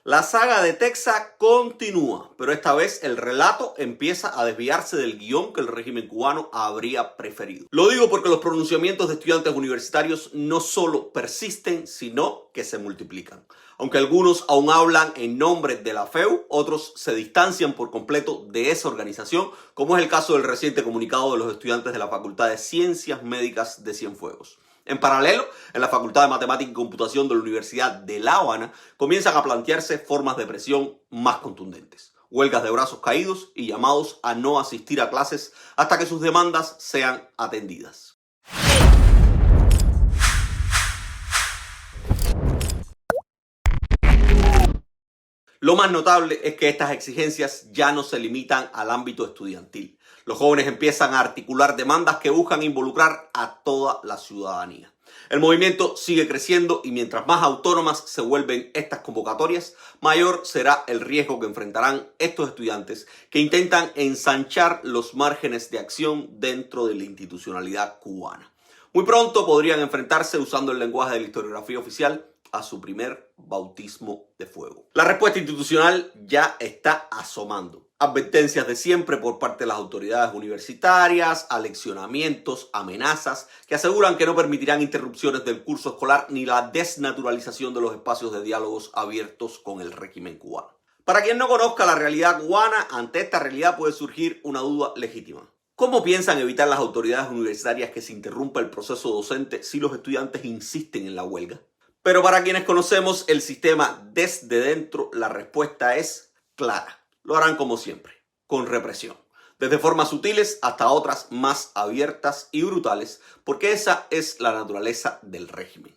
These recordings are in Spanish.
La saga de Texas continúa, pero esta vez el relato empieza a desviarse del guión que el régimen cubano habría preferido. Lo digo porque los pronunciamientos de estudiantes universitarios no solo persisten, sino que se multiplican. Aunque algunos aún hablan en nombre de la FEU, otros se distancian por completo de esa organización, como es el caso del reciente comunicado de los estudiantes de la Facultad de Ciencias Médicas de Cienfuegos. En paralelo, en la Facultad de Matemática y Computación de la Universidad de La Habana, comienzan a plantearse formas de presión más contundentes. Huelgas de brazos caídos y llamados a no asistir a clases hasta que sus demandas sean atendidas. Lo más notable es que estas exigencias ya no se limitan al ámbito estudiantil. Los jóvenes empiezan a articular demandas que buscan involucrar a toda la ciudadanía. El movimiento sigue creciendo y mientras más autónomas se vuelven estas convocatorias, mayor será el riesgo que enfrentarán estos estudiantes que intentan ensanchar los márgenes de acción dentro de la institucionalidad cubana. Muy pronto podrían enfrentarse, usando el lenguaje de la historiografía oficial, a su primer bautismo de fuego. La respuesta institucional ya está asomando. Advertencias de siempre por parte de las autoridades universitarias, aleccionamientos, amenazas que aseguran que no permitirán interrupciones del curso escolar ni la desnaturalización de los espacios de diálogos abiertos con el régimen cubano. Para quien no conozca la realidad cubana, ante esta realidad puede surgir una duda legítima. ¿Cómo piensan evitar las autoridades universitarias que se interrumpa el proceso docente si los estudiantes insisten en la huelga? Pero para quienes conocemos el sistema desde dentro, la respuesta es clara. Lo harán como siempre, con represión. Desde formas sutiles hasta otras más abiertas y brutales, porque esa es la naturaleza del régimen.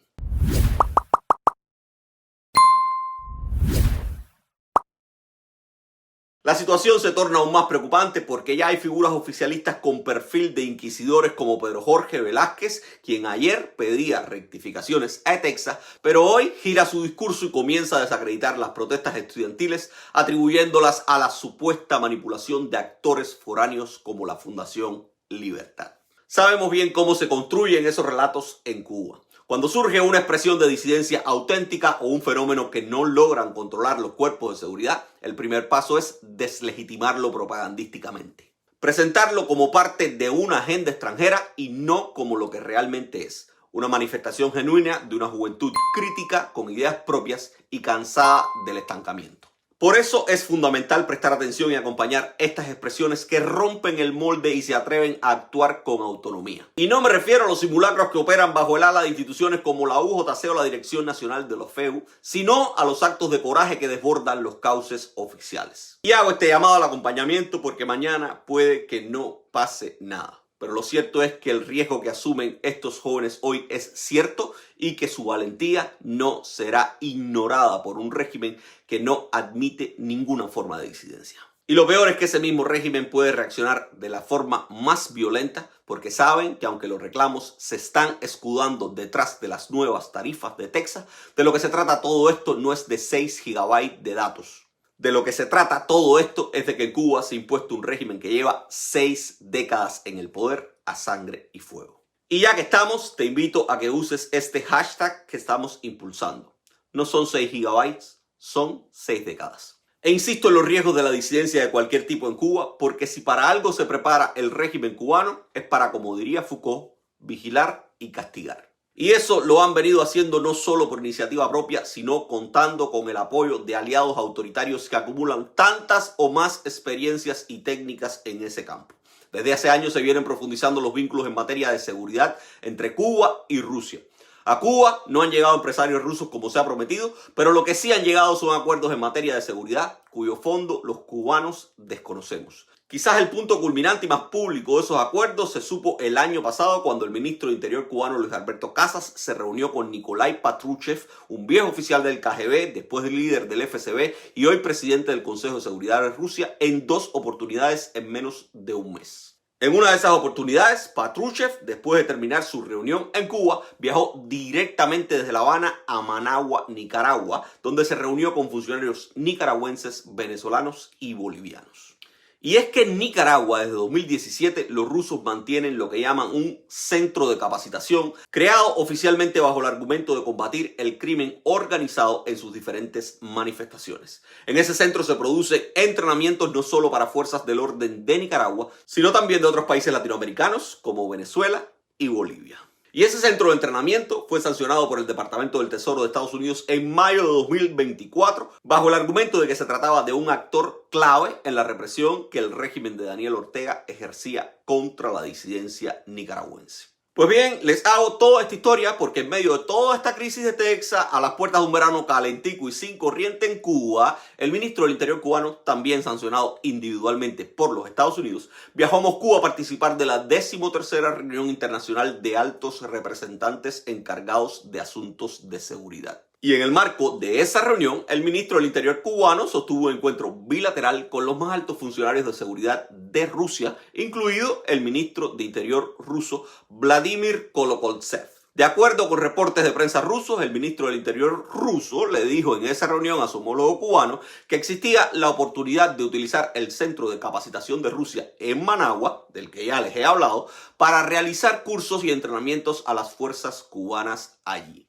La situación se torna aún más preocupante porque ya hay figuras oficialistas con perfil de inquisidores como Pedro Jorge Velázquez, quien ayer pedía rectificaciones a Texas, pero hoy gira su discurso y comienza a desacreditar las protestas estudiantiles, atribuyéndolas a la supuesta manipulación de actores foráneos como la Fundación Libertad. Sabemos bien cómo se construyen esos relatos en Cuba. Cuando surge una expresión de disidencia auténtica o un fenómeno que no logran controlar los cuerpos de seguridad, el primer paso es deslegitimarlo propagandísticamente. Presentarlo como parte de una agenda extranjera y no como lo que realmente es. Una manifestación genuina de una juventud crítica, con ideas propias y cansada del estancamiento. Por eso es fundamental prestar atención y acompañar estas expresiones que rompen el molde y se atreven a actuar con autonomía. Y no me refiero a los simulacros que operan bajo el ala de instituciones como la UJC o la Dirección Nacional de los FEU, sino a los actos de coraje que desbordan los cauces oficiales. Y hago este llamado al acompañamiento porque mañana puede que no pase nada. Pero lo cierto es que el riesgo que asumen estos jóvenes hoy es cierto y que su valentía no será ignorada por un régimen que no admite ninguna forma de disidencia. Y lo peor es que ese mismo régimen puede reaccionar de la forma más violenta porque saben que aunque los reclamos se están escudando detrás de las nuevas tarifas de Texas, de lo que se trata todo esto no es de 6 gigabytes de datos. De lo que se trata todo esto es de que en Cuba se ha impuesto un régimen que lleva 6 décadas en el poder a sangre y fuego. Y ya que estamos, te invito a que uses este hashtag que estamos impulsando. No son 6 gigabytes, son 6 décadas. E insisto en los riesgos de la disidencia de cualquier tipo en Cuba, porque si para algo se prepara el régimen cubano, es para, como diría Foucault, vigilar y castigar. Y eso lo han venido haciendo no solo por iniciativa propia, sino contando con el apoyo de aliados autoritarios que acumulan tantas o más experiencias y técnicas en ese campo. Desde hace años se vienen profundizando los vínculos en materia de seguridad entre Cuba y Rusia. A Cuba no han llegado empresarios rusos como se ha prometido, pero lo que sí han llegado son acuerdos en materia de seguridad, cuyo fondo los cubanos desconocemos. Quizás el punto culminante y más público de esos acuerdos se supo el año pasado cuando el ministro de Interior cubano Luis Alberto Casas se reunió con Nikolai Patrushev, un viejo oficial del KGB, después líder del FSB y hoy presidente del Consejo de Seguridad de Rusia, en 2 oportunidades en menos de un mes. En una de esas oportunidades, Patrushev, después de terminar su reunión en Cuba, viajó directamente desde La Habana a Managua, Nicaragua, donde se reunió con funcionarios nicaragüenses, venezolanos y bolivianos. Y es que en Nicaragua desde 2017 los rusos mantienen lo que llaman un centro de capacitación creado oficialmente bajo el argumento de combatir el crimen organizado en sus diferentes manifestaciones. En ese centro se producen entrenamientos no solo para fuerzas del orden de Nicaragua, sino también de otros países latinoamericanos como Venezuela y Bolivia. Y ese centro de entrenamiento fue sancionado por el Departamento del Tesoro de Estados Unidos en mayo de 2024 bajo el argumento de que se trataba de un actor clave en la represión que el régimen de Daniel Ortega ejercía contra la disidencia nicaragüense. Pues bien, les hago toda esta historia porque en medio de toda esta crisis de Texas, a las puertas de un verano calentico y sin corriente en Cuba, el ministro del Interior cubano, también sancionado individualmente por los Estados Unidos, viajó a Moscú a participar de la 13ª reunión internacional de altos representantes encargados de asuntos de seguridad. Y en el marco de esa reunión, el ministro del Interior cubano sostuvo un encuentro bilateral con los más altos funcionarios de seguridad de Rusia, incluido el ministro de Interior ruso Vladimir Kolokoltsev. De acuerdo con reportes de prensa rusos, el ministro del Interior ruso le dijo en esa reunión a su homólogo cubano que existía la oportunidad de utilizar el centro de capacitación de Rusia en Managua, del que ya les he hablado, para realizar cursos y entrenamientos a las fuerzas cubanas allí.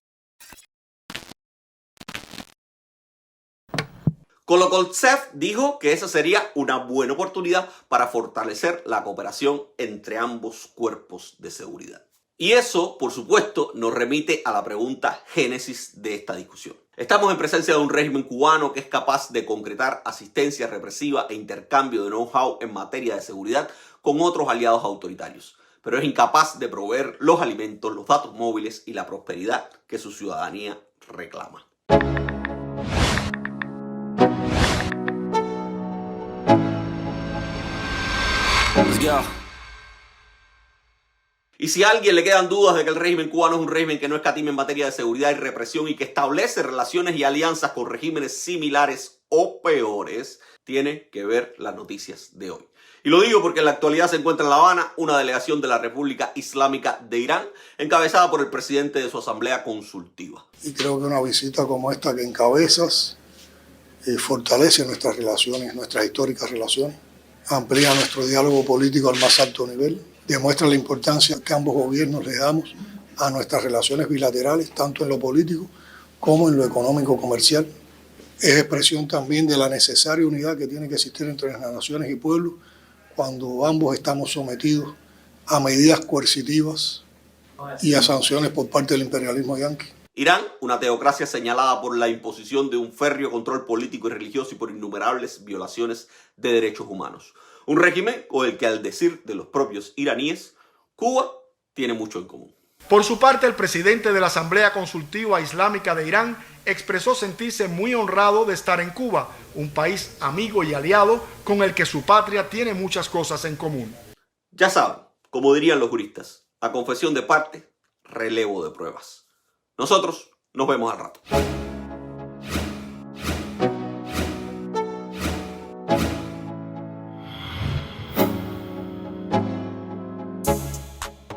Kolokoltsev dijo que esa sería una buena oportunidad para fortalecer la cooperación entre ambos cuerpos de seguridad. Y eso, por supuesto, nos remite a la pregunta génesis de esta discusión. Estamos en presencia de un régimen cubano que es capaz de concretar asistencia represiva e intercambio de know-how en materia de seguridad con otros aliados autoritarios, pero es incapaz de proveer los alimentos, los datos móviles y la prosperidad que su ciudadanía reclama. Y si a alguien le quedan dudas de que el régimen cubano es un régimen que no escatima en materia de seguridad y represión y que establece relaciones y alianzas con regímenes similares o peores, tiene que ver las noticias de hoy. Y lo digo porque en la actualidad se encuentra en La Habana una delegación de la República Islámica de Irán, encabezada por el presidente de su asamblea consultiva. Y creo que una visita como esta que encabezas fortalece nuestras relaciones, nuestras históricas relaciones, amplía nuestro diálogo político al más alto nivel, demuestra la importancia que ambos gobiernos le damos a nuestras relaciones bilaterales, tanto en lo político como en lo económico-comercial. Es expresión también de la necesaria unidad que tiene que existir entre las naciones y pueblos cuando ambos estamos sometidos a medidas coercitivas y a sanciones por parte del imperialismo yanqui. Irán, una teocracia señalada por la imposición de un férreo control político y religioso y por innumerables violaciones de derechos humanos. Un régimen con el que, al decir de los propios iraníes, Cuba tiene mucho en común. Por su parte, el presidente de la Asamblea Consultiva Islámica de Irán expresó sentirse muy honrado de estar en Cuba, un país amigo y aliado con el que su patria tiene muchas cosas en común. Ya saben, como dirían los juristas, a confesión de parte, relevo de pruebas. Nosotros nos vemos al rato.